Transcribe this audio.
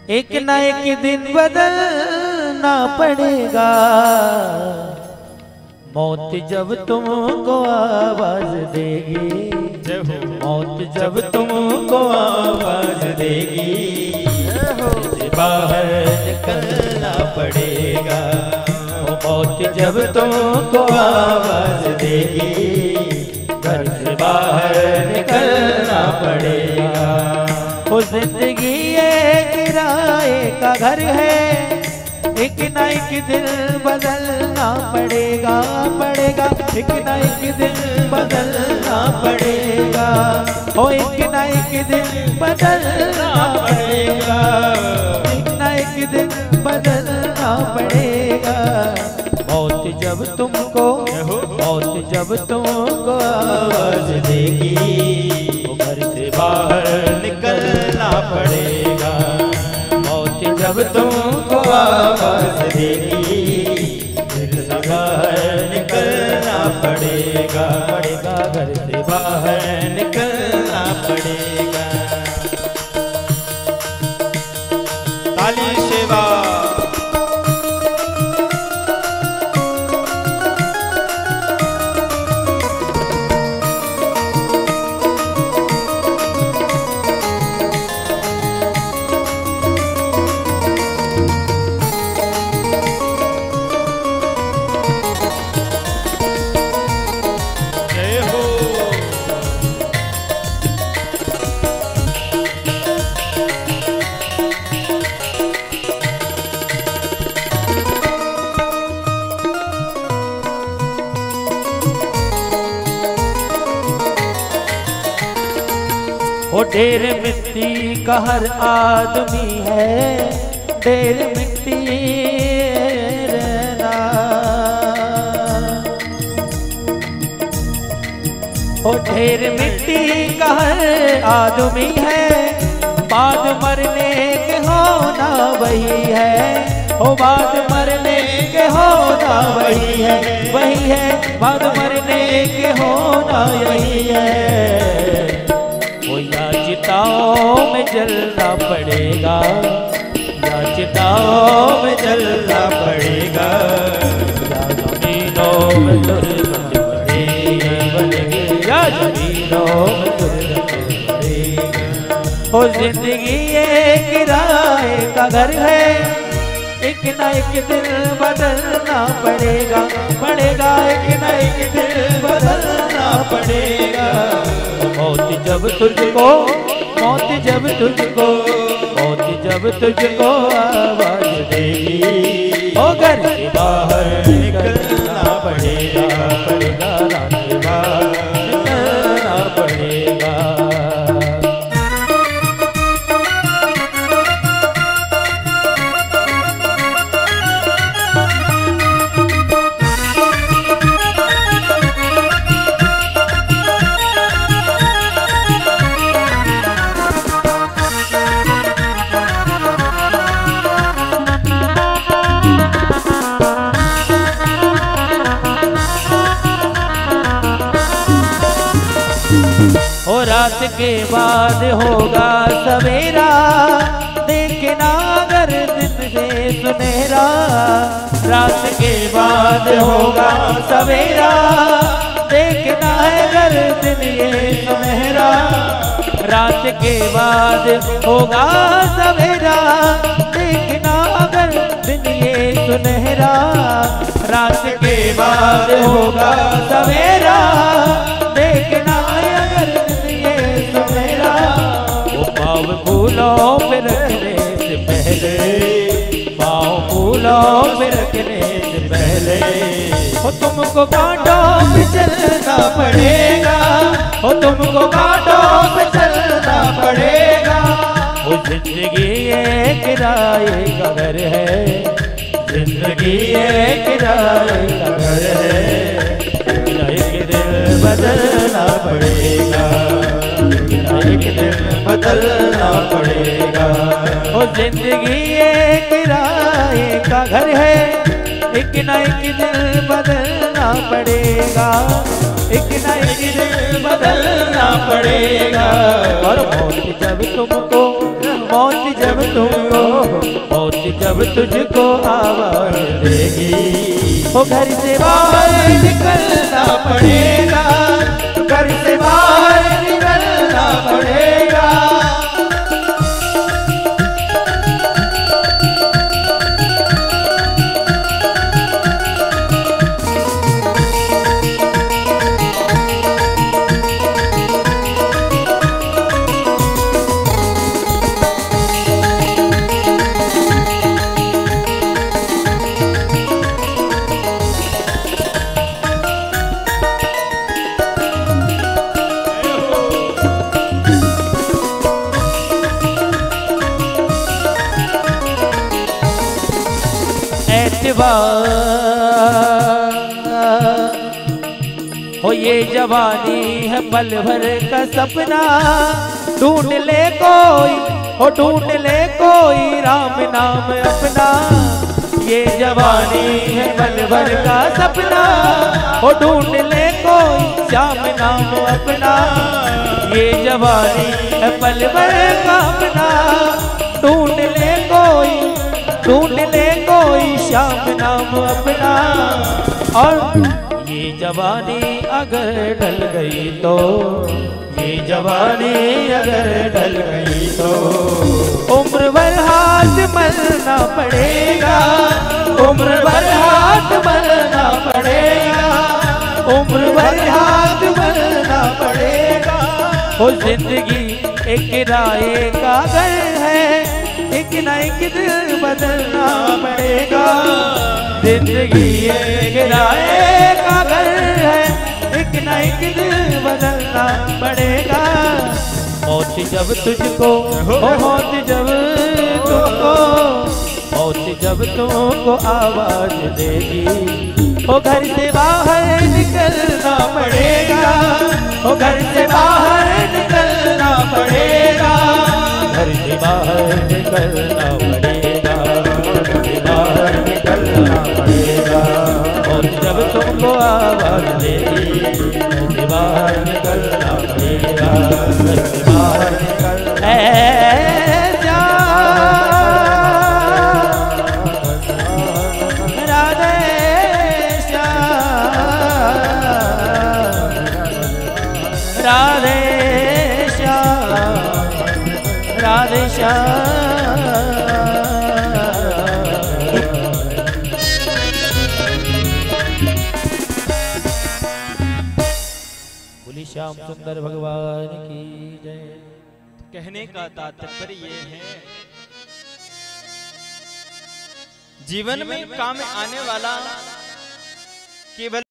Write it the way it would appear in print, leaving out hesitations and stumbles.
एक ना एक दिन बदलना पड़ेगा। मौत जब तुमको आवाज देगी, मौत जब तुमको आवाज देगी, बाहर निकलना पड़ेगा। मौत जब तुमको आवाज देगी, घर से बाहर निकलना पड़ेगा। वो जिंदगी ये किराए का घर है, एक ना एक दिन बदलना पड़ेगा, पड़ेगा। एक ना एक दिन बदलना पड़ेगा, ओ एक ना एक दिन बदलना पड़ेगा, एक ना एक दिन बदलना पड़ेगा। मौत जब तुमको, मौत जब तुमको आवाज देगी, घर से बाहर निकलना पड़ेगा। मौत जब तुमको आवाज देगी, घर से बाहर निकलना पड़ेगा, पड़ेगा। घर से बाहर निकलना पड़ेगा। ताली सेवा वो ढेर मिट्टी का हर आदमी है, ढेर मिट्टी रहना। वो ढेर मिट्टी का हर आदमी है, बाद मरने के होना वही है, ओ बाद मरने के होना वही है, वही है। बाद मरने के होना यही है। या चिताओं में जलना पड़ेगा, या चिताओं में जलना पड़ेगा, या जमीनों में दुर्गंध बनेगी, या जमीनों में दुर्गंध बनेगा। ओ जिंदगी ये किराए का घर है, एक ना एक दिन बदलना पड़ेगा, पड़ेगा। एक ना एक दिन बदलना पड़ेगा। मौत जब तुझको, मौत जब तुझको, मौत जब तुझको आवाज देगी, ओ घर से बाहर निकलना पड़ेगा, पड़ेगा। रात से बाहर निकलना पड़ेगा। रात के बाद होगा सवेरा, देखना अगर दिन से सुनहरा। रात के बाद होगा सवेरा, देखना है अगर दिन ये सुनहरा। रात के बाद होगा सवेरा, देखना अगर दिन ये सुनहरा। रात के बाद होगा सवेरा, देखना पाँव फूलों पे रखने से पहले, पाँव फूलों पे रखने से पहले, हो तुमको कांटों पे चलना पड़ेगा, हो तुमको कांटों पे चलना पड़ेगा। वो जिंदगी ये किराए का घर है, जिंदगी ये किराए का घर है। एक दिन बदलना पड़ेगा, एक दिन बदलना पड़ेगा। वो जिंदगी ये किराए का घर है, एक ना एक दिन बदलना पड़ेगा, एक ना एक दिन बदलना पड़ेगा। और मौत जब तुझको आवाज देगी, वो घर से बाहर निकलना पड़ेगा, घर से बाहर निकलना पड़ेगा। हो ये जवानी है पल भर का सपना, ढूंढ ले कोई, हो ढूंढ ले कोई राम नाम अपना। ये जवानी है पल भर का सपना, हो ढूंढ ले कोई श्याम नाम अपना। ये जवानी है पल भर का अपना, ढूंढ ले कोई, ढूंढ ले कोई श्याम नाम अपना। और ये जवानी अगर ढल गई तो, ये जवानी अगर ढल गई तो, उम्र भर हाथ मलना पड़ेगा, उम्र भर हाथ मलना पड़ेगा, उम्र भर हाथ मलना पड़ेगा। वो जिंदगी एक किराए का घर है, एक ना एक दिल बदलना पड़ेगा। जिंदगी एक किराए का घर है, एक ना एक दिल बदलना पड़ेगा। मौत जब तुझको, मौत जब तुमको, मौत जब तुमको आवाज देगी, वो घर से बाहर निकलना पड़ेगा, वो घर से बाहर निकलना पड़ेगा, घर से बाहर निकलना पड़ेगा, घर से बाहर निकलना पड़ेगा। और जब तुमको आवाज देगी, घर से बाहर निकलना पड़ेगा, घर से बाहर निकलना। ऐसा राधे श्याम, राधे श्याम, राधे श्याम। बोली श्याम सुंदर भगवान की जय। कहने का तात्पर्य ये है, जीवन में काम आने वाला केवल